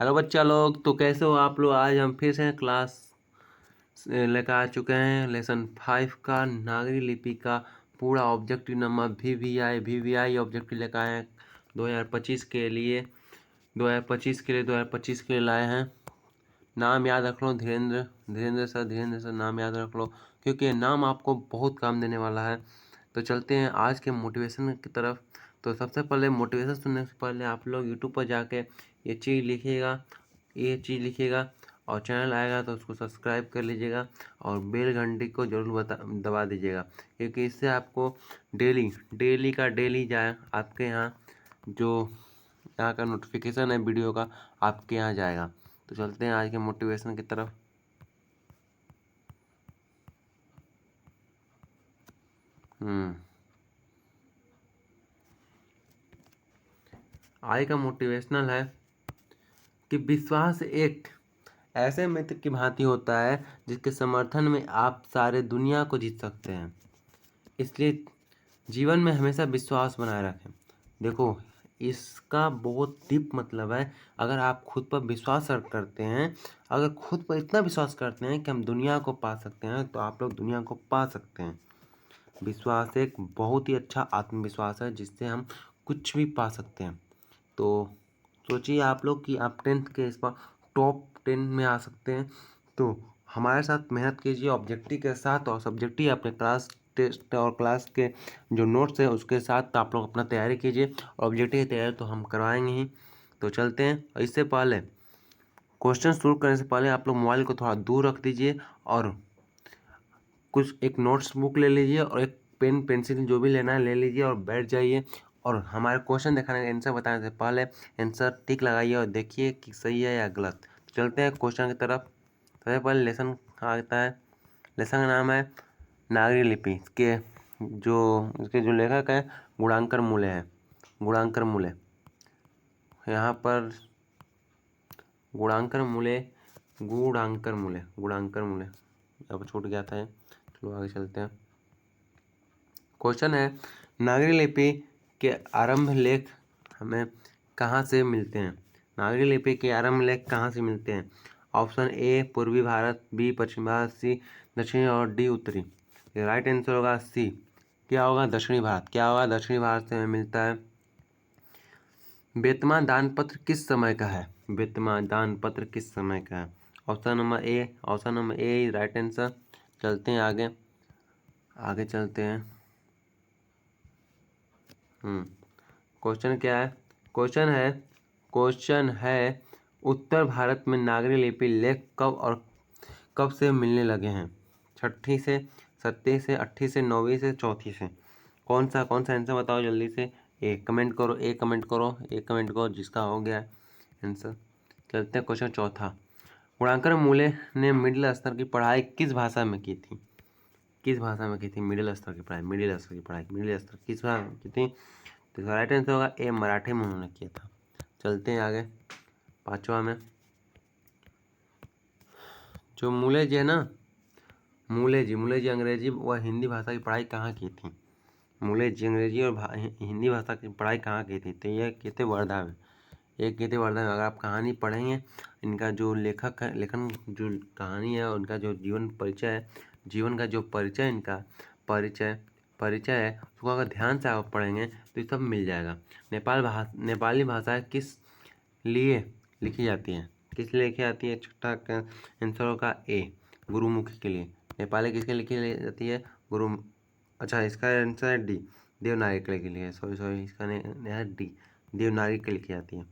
Hello बच्चा लोग, तो कैसे हो आप लोग। आज हम फिर से क्लास लेकर आ चुके हैं लेसन 5 का नागरी लिपि का पूरा objective number V V I objective लेकर आए हैं 2025 के लिए 2025 के लिए लाए हैं। नाम याद रख लो, धीरेन्द्र सर नाम याद रख लो, क्योंकि ये नाम आपको बहुत काम देने वाला है। तो चलते हैं आज के मोटिवेशन की तरफ। तो सबसे पहले मोटिवेशन सुनने से पहले आप लोग यूट्यूब पर जाके ये चीज़ लिखिएगा और चैनल आएगा तो उसको सब्सक्राइब कर लीजिएगा और बेल घंटी को जरूर दबा दीजिएगा, क्योंकि इससे आपको डेली जाए आपके यहाँ जो यहाँ का नोटिफिकेशन है वीडियो का आपके यहाँ जाएगा। तो चलते हैं आज के मोटिवेशन की तरफ। आज का मोटिवेशनल है कि विश्वास एक ऐसे मित्र की भांति होता है जिसके समर्थन में आप सारे दुनिया को जीत सकते हैं। इसलिए जीवन में हमेशा विश्वास बनाए रखें। देखो, इसका बहुत डीप मतलब है। अगर आप खुद पर विश्वास करते हैं, अगर खुद पर इतना विश्वास करते हैं कि हम दुनिया को पा सकते हैं, तो आप लोग दुनिया को पा सकते हैं। विश्वास एक बहुत ही अच्छा आत्मविश्वास है जिससे हम कुछ भी पा सकते हैं। तो सोचिए आप लोग कि आप 10th के इस बार टॉप 10 में आ सकते हैं। तो हमारे साथ मेहनत कीजिए ऑब्जेक्टिव के साथ, और सब्जेक्टिव अपने क्लास टेस्ट और क्लास के जो नोट्स है उसके साथ आप लोग अपना तैयारी कीजिए। ऑब्जेक्टिव की तैयारी तो हम करवाएंगे ही। तो चलते हैं। इससे पहले क्वेश्चन शुरू करने से पहले आप लोग मोबाइल को थोड़ा दूर रख दीजिए और कुछ एक नोट्स बुक ले लीजिए और एक पेन पेंसिल जो भी लेना है ले लीजिए और बैठ जाइए। और हमारे क्वेश्चन दिखाने का आंसर बताने से पहले आंसर टिक लगाइए और देखिए कि सही है या गलत। तो चलते हैं क्वेश्चन की तरफ। सबसे पहले लेसन आता है। लेसन का नाम है नागरी लिपि। इसके जो लेखक है गुणांकर मूले हैं। गुणांकर मूले यहाँ पर गुणांकर मूले अब छूट गया था। चलो आगे चलते हैं। क्वेश्चन है, नागरी लिपि के आरंभ लेख हमें कहाँ से मिलते हैं। नागरी लिपि के आरंभ लेख कहाँ से मिलते हैं। ऑप्शन ए पूर्वी भारत, बी पश्चिमी भारत, सी दक्षिणी और डी उत्तरी। राइट आंसर होगा सी। क्या होगा? दक्षिणी भारत। क्या होगा? दक्षिणी भारत से हमें मिलता है। बेतमा दानपत्र किस समय का है। बेतमा दानपत्र किस समय का है। Option number A right answer. चलते हैं आगे चलते हैं। क्वेश्चन क्या है? क्वेश्चन है उत्तर भारत में नागरी लिपि लेख कब से मिलने लगे हैं। 6ठी से, 7वीं से, 8वीं से, 9वीं से, 4थी से। कौन सा आंसर बताओ जल्दी से। कमेंट करो जिसका हो गया आंसर। चलते हैं क्वेश्चन चौथा। गुणांकर मूले ने मिडिल स्तर की पढ़ाई किस भाषा में की थी। मिडिल स्तर की पढ़ाई किस भाषा में की थी। तो राइट आंसर होगा ए मराठी में उन्होंने किया था। चलते हैं आगे। 5वां में जो मूले जी है ना, मूले जी अंग्रेजी व हिंदी भाषा की पढ़ाई कहाँ की थी। मूले जी अंग्रेजी और हिंदी भाषा की पढ़ाई कहाँ की थी। तो ये किए थे वर्धा में। अगर आप कहानी पढ़ेंगे, इनका जो लेखन जो कहानी है, उनका जो जीवन का जो परिचय है उसको अगर ध्यान से आप पढ़ेंगे तो ये सब मिल जाएगा। नेपाली भाषा किस लिए लिखी जाती है। छठा का आंसर होगा ए गुरुमुखी के लिए। नेपाली किसके लिखी जाती है? गुरु अच्छा, इसका आंसर है डी देवनागरी के लिए। सॉरी इसका है डी देवनागरी के लिखी जाती है।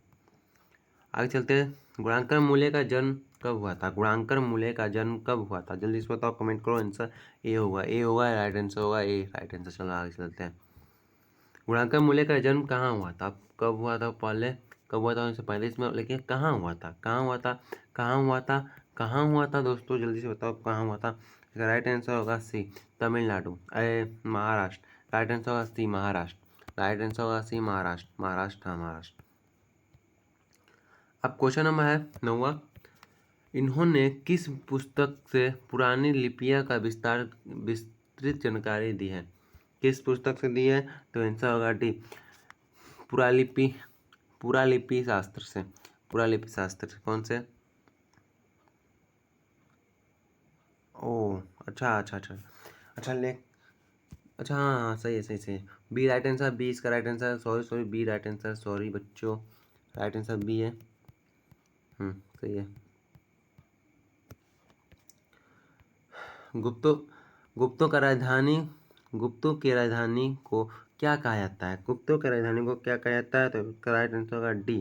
आगे चलते हैं। गुणांकर मूल्य का जन्म कब हुआ था। जल्दी से बताओ, कमेंट करो। आंसर ए होगा राइट आंसर होगा ए राइट आंसर। चलो आगे चलते हैं। गुणांकर मूल्य का जन्म कहाँ हुआ था। कब हुआ था? कब हुआ था 1945 में, लेकिन कहाँ हुआ था दोस्तों, जल्दी से बताओ कहाँ हुआ था। राइट आंसर होगा सी तमिलनाडु महाराष्ट्र। राइट आंसर होगा सी महाराष्ट्र। अब क्वेश्चन नंबर है 9वां। इन्होंने किस पुस्तक से पुरानी लिपियां का विस्तृत जानकारी दी है। किस पुस्तक से दी है? तो आंसर होगा डी पुरालिपि शास्त्र से। पुरालिपि शास्त्र कौन से? ओह अच्छा अच्छा अच्छा अच्छा अच्छा हाँ सही है सही सही। बी राइट आंसर, बी इसका right answer. Sorry sorry, B right answer, sorry बच्चों, राइट आंसर बी है। सही है। गुप्तो गुप्तों का राजधानी गुप्तों की राजधानी को क्या कहा जाता है? गुप्तों की राजधानी को क्या कहा जाता है? तो इसका राइट आंसर होगा डी,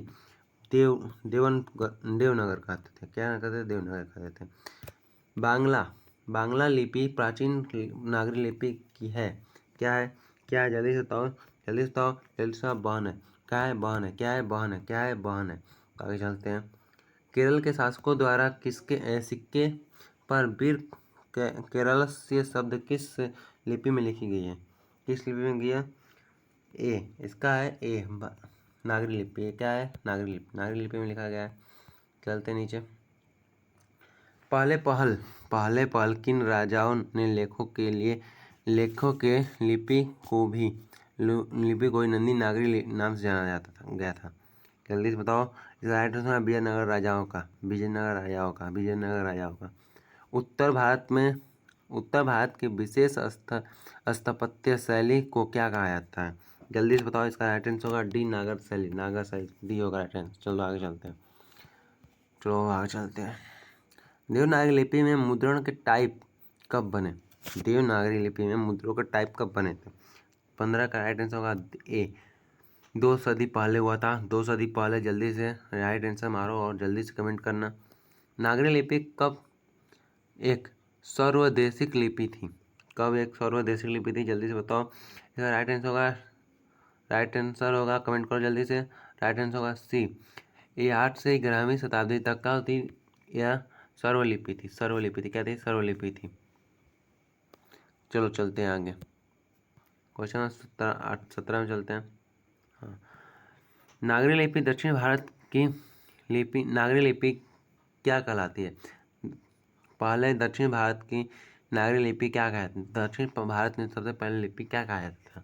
देवनगर कहते थे। क्या कहते थे? देवनगर कहते थे। बांग्ला लिपि प्राचीन नागरी लिपि की है। क्या है? क्या है? जल्दी से बताओ, जल्दी से बताओ, जल्दी से। बहन है। क्या है? बहन है। क्या है? बहन है। क्या है? बहन है। आगे चलते हैं। केरल के शासकों द्वारा किसके सिक्के पर वीर केरल ये शब्द किस लिपि में लिखी गई है? किस लिपि में गई है? ए इसका है ए, नागरी लिपि। क्या है? नागरी लिपि। नागरी लिपि में लिखा गया है। चलते नीचे। पहले पहल किन राजाओं ने लेखों के लिपि को नंदी नागरी नाम से जाना गया था? जल्दी से बताओ। इसका राइट आंसर है विजयनगर राजाओं का। विजयनगर राजाओं का। उत्तर भारत की विशेष स्थापत्य शैली को क्या कहा जाता है? जल्दी से बताओ। इसका राइट आंसर होगा डी, नागर शैली। डी होगा राइट आंसर। चलो आगे चलते हैं। देवनागरी लिपि में मुद्रण के टाइप कब बने? देवनागरी लिपि में मुद्रणों के टाइप कब बने थे? 15 का राइट आंसर होगा ए, 2 सदी पहले हुआ था। 2 सदी पहले। जल्दी से राइट आंसर मारो और जल्दी से कमेंट करना। नागरी लिपि कब एक सर्वदेशिक लिपि थी? कब एक सर्वदेशिक लिपि थी? जल्दी से बताओ। इसका राइट आंसर होगा, कमेंट करो जल्दी से। राइट आंसर होगा सी, ये 8 से 11वीं शताब्दी तक का थी। यह सर्वलिपि थी। क्या थी? सर्वलिपि थी। चलो चलते हैं आगे। क्वेश्चन 17 में चलते हैं। हाँ, नागरी लिपि दक्षिण भारत की नागरी लिपि क्या कहलाती है? पहले दक्षिण भारत की नागरी लिपि क्या कहती है? दक्षिण भारत में सबसे पहले लिपि क्या कहा जाता था?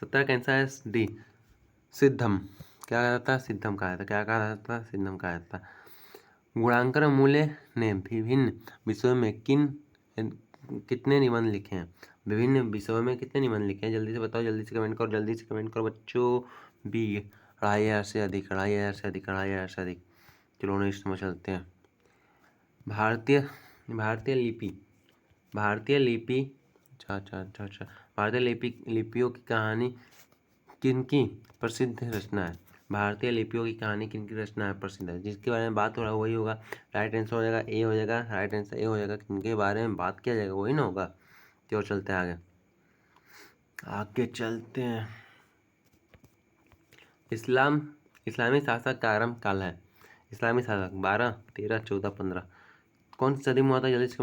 17 का आंसर है डी, सिद्धम। क्या कहा जाता? सिद्धम कहा जाता। क्या कहा जाता? सिद्धम कहा जाता। गुणांकर मूल्य ने विभिन्न विषयों में कितने निबंध लिखे हैं? विभिन्न विषयों में कितने निबंध लिखे हैं? जल्दी से बताओ, जल्दी से कमेंट करो बच्चों। बी, 2,500 से अधिक, 2,500 से अधिक, 2,500 से अधिक। चलो नेक्स्ट में चलते हैं। भारतीय लिपि भारतीय लिपियों की कहानी किनकी प्रसिद्ध रचना है? भारतीय लिपियों की कहानी किनकी रचना है प्रसिद्ध है? जिसके बारे में बात हो रहा है वही होगा। राइट आंसर हो जाएगा ए, हो जाएगा राइट आंसर ए हो जाएगा। किनके बारे में बात किया जाएगा वही ना होगा। तो चलते हैं आगे चलते हैं। इस्लामी शासक का आरंभ काल है। इस्लामी शासक 12, 13, 14, 15 कौन सी सदी में हुआ था? जल्दी से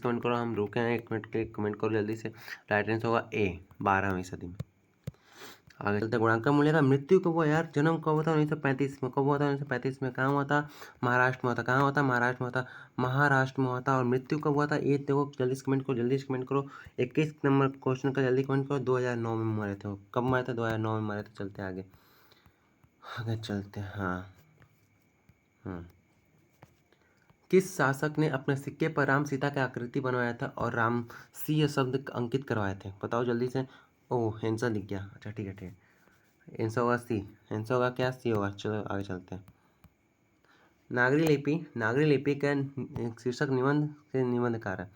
कमेंट करो। हम रुके हैं 1 मिनट के लिए, कमेंट करो जल्दी से। राइट आंसर होगा ए, 12वीं सदी में। आगे चलते। गुणांकर मूल्य का मृत्यु कब हुआ यार? जन्म कब हुआ था? 1935 में। कब हुआ था? 1935 में। कहाँ हुआ था? महाराष्ट्र में हुआ था। कहाँ हुआ था? महाराष्ट्र में हुआ था। महाराष्ट्र में हुआ था। और मृत्यु कब हुआ था? ये देखो, जल्दी से कमेंट करो। 21 नंबर क्वेश्चन का जल्दी कमेंट करो। 2009 में मरे थे। कब मरे थे? 2009 में मरे थे। चलते आगे चलते हैं। हाँ, किस शासक ने अपने सिक्के पर राम सीता की आकृति बनवाया था और रामसी शब्द अंकित करवाए थे? बताओ जल्दी से। ओह आंसर दिख गया। अच्छा ठीक है। आंसर होगा सी। आंसर होगा क्या? सी होगा। चलो आगे चलते हैं। नागरी लिपि का शीर्षक निबंध के निबंधकार है।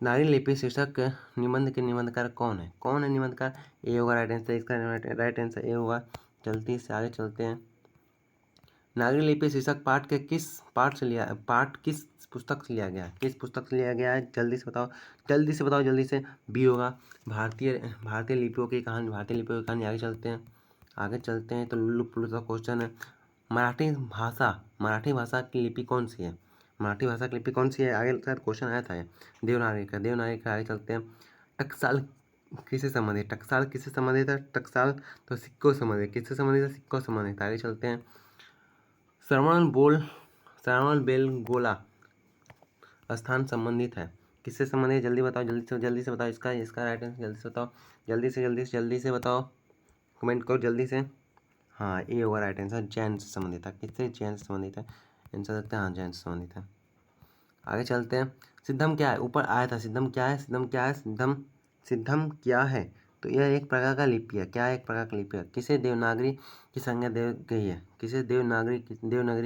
नागरी लिपि शीर्षक निबंध के निबंधकार कौन है? निबंधकार? ए होगा राइट आंसर। इसका राइट आंसर ए होगा। जल्दी से आगे चलते हैं। नागरी लिपि शीर्षक पाठ किस पुस्तक से लिया गया है? किस पुस्तक से लिया गया है? जल्दी से बताओ। जल्दी से। बी होगा भारतीय लिपियों की कहानी। आगे चलते हैं तो लुल्लू पुल्लू का क्वेश्चन है। मराठी भाषा की लिपि कौन सी है? आगे शायद क्वेश्चन आया था ये। देवनागरी का। आगे चलते हैं। टकसाल किससे संबंधित है? टकसाल तो सिक्कों से संबंधित। किससे संबंधित है? सिक्कों से संबंधित। आगे चलते हैं। श्रवण बेलगोला स्थान संबंधित है। किससे संबंधित है? जल्दी बताओ, जल्दी से बताओ। इसका राइट आंसर जल्दी से बताओ। जल्दी से बताओ। कमेंट करो जल्दी से। हाँ, ए होगा राइट आंसर। जैन से संबंधित था। किससे? जैन से संबंधित है। आंसर सकते हैं हाँ, जैन से संबंधित है। आगे चलते हैं। सिद्धम क्या है? ऊपर आया था। सिद्धम क्या है? सिद्धम क्या है? सिद्धम क्या है? तो यह एक प्रकार का लिपि है। क्या है? एक प्रकार का लिपि है। किसे देवनागरी की संज्ञा दी गई है? किसे देवनागरी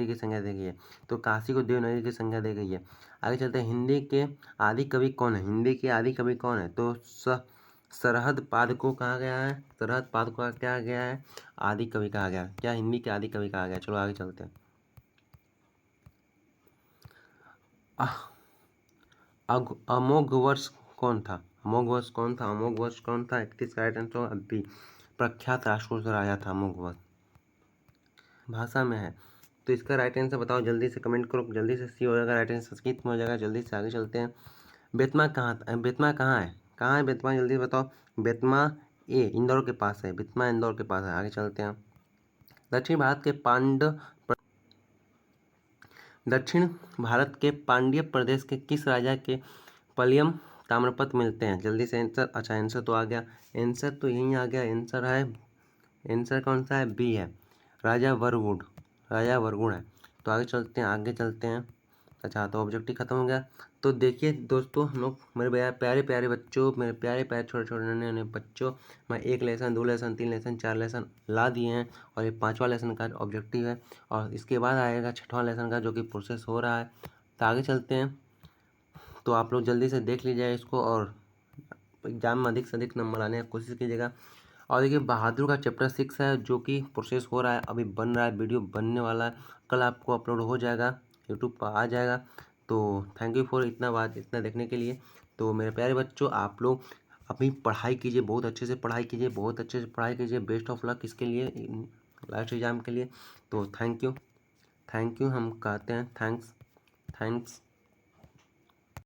की संज्ञा दी गई है? तो काशी को देवनागरी की संज्ञा दी गई है। आगे चलते हैं। हिंदी के आदि कवि कौन है? हिंदी के आदि कवि कौन है? तो सरहद पाद को कहा गया है। सरहद पाद को क्या कहा गया है? आदि कवि कहा गया। क्या हिंदी के आदि कवि कहा गया? चलो आगे चलते हैं। अमोघ वर्ष कौन था? अमोघ वर्ष कौन था? अमोघ वर्ष कौन था? 31 का राइट आंसर बी। प्रख्यात राजपूत राजा था अमोघ वर्ष। भाषा में है। तो इसका राइट आंसर बताओ, जल्दी से कमेंट करो। जल्दी से सी हो जाएगा राइट आंसर, संस्कृत में हो जाएगा। जल्दी से आगे चलते हैं। बेतमा कहाँ है? कहाँ है बेतमा? जल्दी बताओ। बेतमा इंदौर के पास है। बेतमा इंदौर के पास है। आगे चलते हैं। दक्षिण भारत के पांड्य प्रदेश के किस राजा के पलियम ताम्रपत्र मिलते हैं? जल्दी से आंसर। अच्छा, आंसर तो आ गया। आंसर तो यहीं आ गया। आंसर है, आंसर कौन सा है? बी है। राजा वरवुड है। तो आगे चलते हैं। अच्छा, तो ऑब्जेक्टिव खत्म हो गया। तो देखिए दोस्तों, हम लोग, मेरे प्यारे प्यारे बच्चों, मेरे प्यारे प्यारे छोटे छोटे नन्हे नन्हे बच्चों, मैं 1 लेसन, 2 लेसन, 3 लेसन, 4 लेसन ला दिए हैं। और ये 5वां लेसन का ऑब्जेक्टिव है। और इसके बाद आएगा 6वां लेसन का, जो कि प्रोसेस हो रहा है। तो आगे चलते हैं। तो आप लोग जल्दी से देख लीजिए इसको, और एग्जाम में अधिक से अधिक नंबर लाने की कोशिश कीजिएगा। और देखिए, बहादुर का चैप्टर 6 है, जो कि प्रोसेस हो रहा है, अभी बन रहा है, वीडियो बनने वाला है, कल आपको अपलोड हो जाएगा, यूट्यूब पर आ जाएगा। तो थैंक यू फॉर इतना देखने के लिए। तो मेरे प्यारे बच्चों, आप लोग अपनी पढ़ाई कीजिए, बहुत अच्छे से पढ़ाई कीजिए, बहुत अच्छे से पढ़ाई कीजिए। बेस्ट ऑफ लक इसके लिए, लास्ट एग्जाम के लिए। तो थैंक यू हम कहते हैं। थैंक्स।